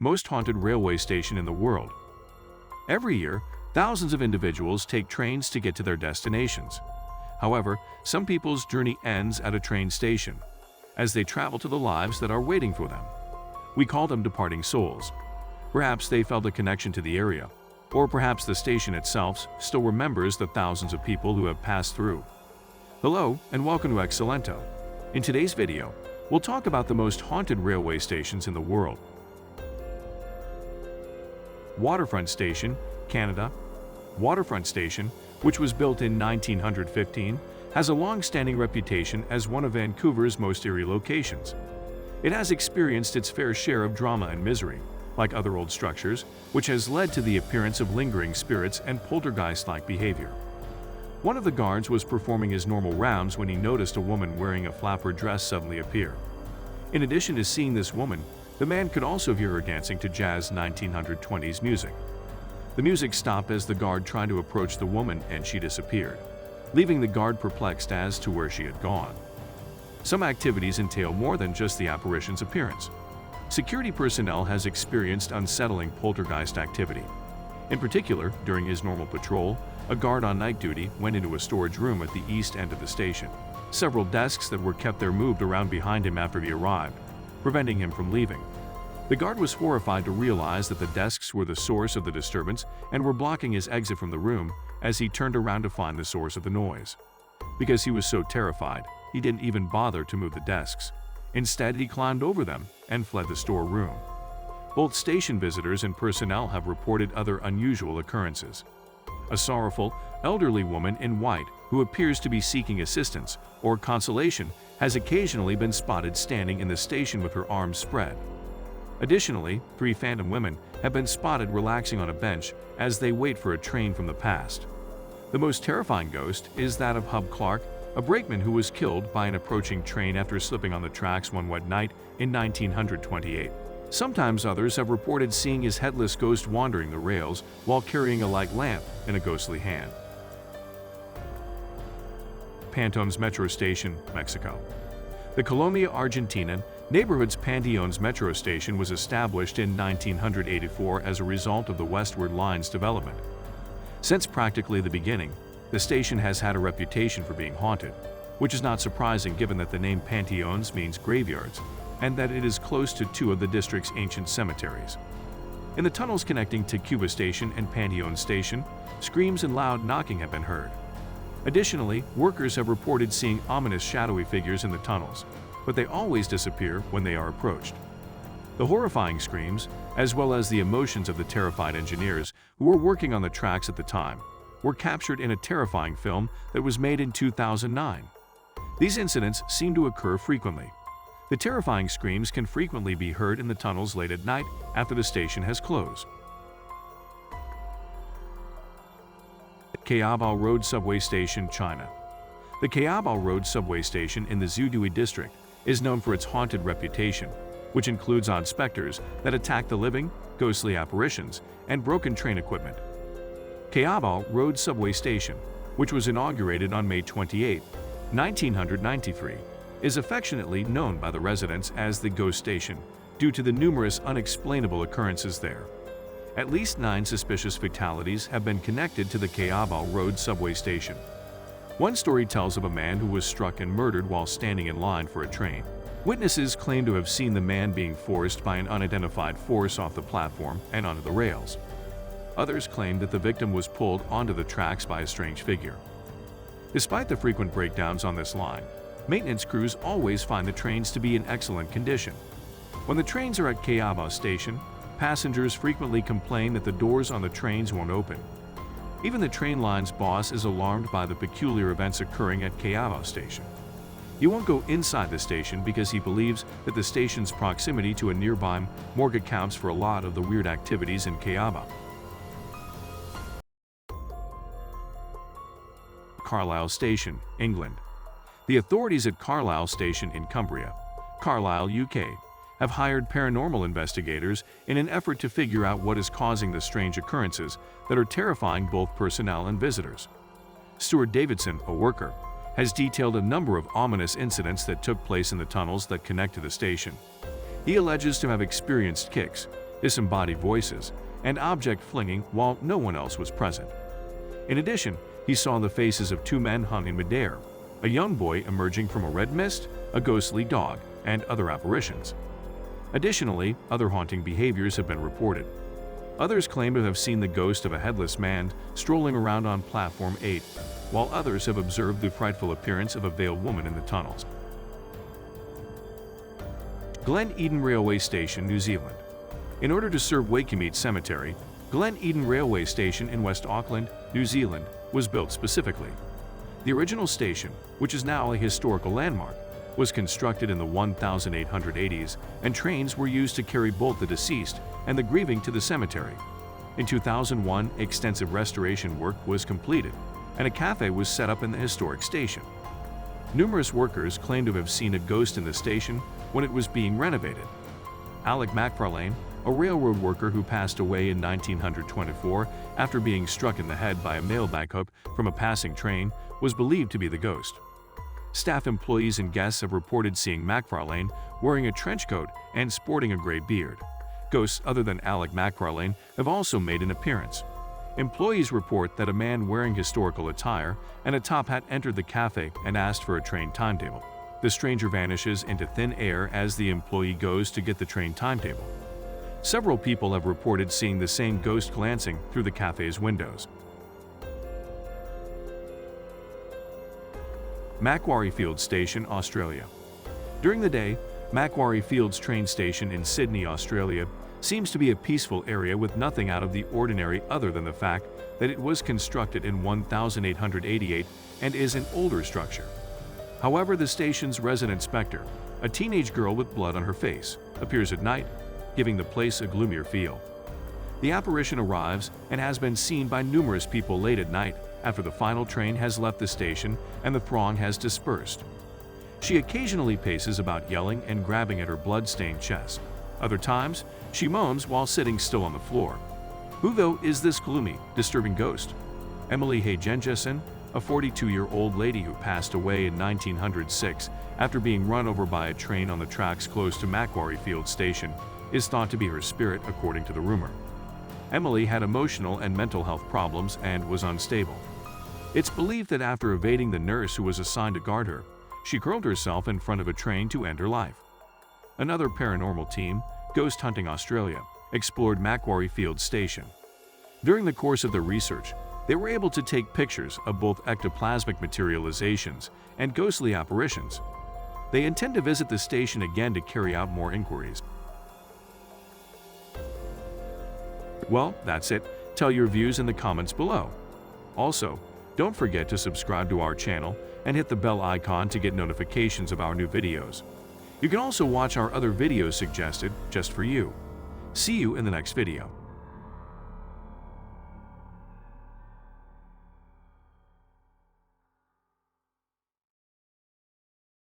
most haunted railway station in the world. Every year, thousands of individuals take trains to get to their destinations. However, some people's journey ends at a train station, as they travel to the lives that are waiting for them. We call them departing souls. Perhaps they felt a connection to the area, or perhaps the station itself still remembers the thousands of people who have passed through. Hello, and welcome to xCellento. In today's video, we'll talk about the most haunted railway stations in the world. Waterfront Station, Canada. Waterfront Station, which was built in 1915, has a long-standing reputation as one of Vancouver's most eerie locations. It has experienced its fair share of drama and misery, like other old structures, which has led to the appearance of lingering spirits and poltergeist-like behavior. One of the guards was performing his normal rounds when he noticed a woman wearing a flapper dress suddenly appear. In addition to seeing this woman, the man could also hear her dancing to jazz 1920s music. The music stopped as the guard tried to approach the woman and she disappeared, leaving the guard perplexed as to where she had gone. Some activities entail more than just the apparition's appearance. Security personnel has experienced unsettling poltergeist activity. In particular, during his normal patrol, a guard on night duty went into a storage room at the east end of the station. Several desks that were kept there moved around behind him after he arrived, preventing him from leaving. The guard was horrified to realize that the desks were the source of the disturbance and were blocking his exit from the room as he turned around to find the source of the noise. Because he was so terrified, he didn't even bother to move the desks. Instead, he climbed over them and fled the storeroom. Both station visitors and personnel have reported other unusual occurrences. A sorrowful, elderly woman in white who appears to be seeking assistance or consolation has occasionally been spotted standing in the station with her arms spread. Additionally, 3 phantom women have been spotted relaxing on a bench as they wait for a train from the past. The most terrifying ghost is that of Hub Clark, a brakeman who was killed by an approaching train after slipping on the tracks one wet night in 1928. Sometimes others have reported seeing his headless ghost wandering the rails while carrying a light lamp in a ghostly hand. Panteones Metro Station, Mexico. The Colombia, Argentina neighborhood's Panteones Metro Station was established in 1984 as a result of the Westward Line's development. Since practically the beginning, the station has had a reputation for being haunted, which is not surprising given that the name Panteones means graveyards, and that it is close to 2 of the district's ancient cemeteries. In the tunnels connecting to Cuba Station and Panteones Station, screams and loud knocking have been heard. Additionally, workers have reported seeing ominous shadowy figures in the tunnels, but they always disappear when they are approached. The horrifying screams, as well as the emotions of the terrified engineers who were working on the tracks at the time, were captured in a terrifying film that was made in 2009. These incidents seem to occur frequently. The terrifying screams can frequently be heard in the tunnels late at night after the station has closed. Caobao Road Subway Station, China. The Caobao Road Subway Station in the Zhuhai district is known for its haunted reputation, which includes odd specters that attack the living, ghostly apparitions, and broken train equipment. Caobao Road Subway Station, which was inaugurated on May 28, 1993, is affectionately known by the residents as the Ghost Station due to the numerous unexplainable occurrences there. At least 9 suspicious fatalities have been connected to the Caobao Road Subway Station. One story tells of a man who was struck and murdered while standing in line for a train. Witnesses claim to have seen the man being forced by an unidentified force off the platform and onto the rails. Others claim that the victim was pulled onto the tracks by a strange figure. Despite the frequent breakdowns on this line, maintenance crews always find the trains to be in excellent condition. When the trains are at Caobao Station, passengers frequently complain that the doors on the trains won't open. Even the train line's boss is alarmed by the peculiar events occurring at Caobao Station. He won't go inside the station because he believes that the station's proximity to a nearby morgue accounts for a lot of the weird activities in Caobao. Carlisle Station, England. The authorities at Carlisle Station in Cumbria, Carlisle, UK, have hired paranormal investigators in an effort to figure out what is causing the strange occurrences that are terrifying both personnel and visitors. Stuart Davidson, a worker, has detailed a number of ominous incidents that took place in the tunnels that connect to the station. He alleges to have experienced kicks, disembodied voices, and object flinging while no one else was present. In addition, he saw the faces of two men hung in midair, a young boy emerging from a red mist, a ghostly dog, and other apparitions. Additionally, other haunting behaviors have been reported. Others claim to have seen the ghost of a headless man strolling around on Platform 8, while others have observed the frightful appearance of a veiled woman in the tunnels. Glen Eden Railway Station, New Zealand. In order to serve Waikumete Cemetery, Glen Eden Railway Station in West Auckland, New Zealand, was built specifically. The original station, which is now a historical landmark, was constructed in the 1880s, and trains were used to carry both the deceased and the grieving to the cemetery. In 2001, extensive restoration work was completed, and a cafe was set up in the historic station. Numerous workers claim to have seen a ghost in the station when it was being renovated. Alec Macfarlane, a railroad worker who passed away in 1924 after being struck in the head by a mailbag hook from a passing train, was believed to be the ghost. Staff employees and guests have reported seeing Macfarlane wearing a trench coat and sporting a gray beard. Ghosts other than Alec Macfarlane have also made an appearance. Employees report that a man wearing historical attire and a top hat entered the cafe and asked for a train timetable. The stranger vanishes into thin air as the employee goes to get the train timetable. Several people have reported seeing the same ghost glancing through the cafe's windows. Macquarie Field Station, Australia. During the day, Macquarie Fields train station in Sydney, Australia, seems to be a peaceful area with nothing out of the ordinary other than the fact that it was constructed in 1888 and is an older structure. However, the station's resident spectre, a teenage girl with blood on her face, appears at night, giving the place a gloomier feel. The apparition arrives and has been seen by numerous people late at night after the final train has left the station and the throng has dispersed. She occasionally paces about yelling and grabbing at her blood-stained chest. Other times, she moans while sitting still on the floor. Who, though, is this gloomy, disturbing ghost? Emily Hagenjessen, a 42-year-old lady who passed away in 1906 after being run over by a train on the tracks close to Macquarie Field Station, is thought to be her spirit, according to the rumor. Emily had emotional and mental health problems and was unstable. It's believed that after evading the nurse who was assigned to guard her, she curled herself in front of a train to end her life. Another paranormal team, Ghost Hunting Australia, explored Macquarie Field Station. During the course of their research, they were able to take pictures of both ectoplasmic materializations and ghostly apparitions. They intend to visit the station again to carry out more inquiries. Well, that's it. Tell your views in the comments below. Also, don't forget to subscribe to our channel and hit the bell icon to get notifications of our new videos. You can also watch our other videos suggested just for you. See you in the next video.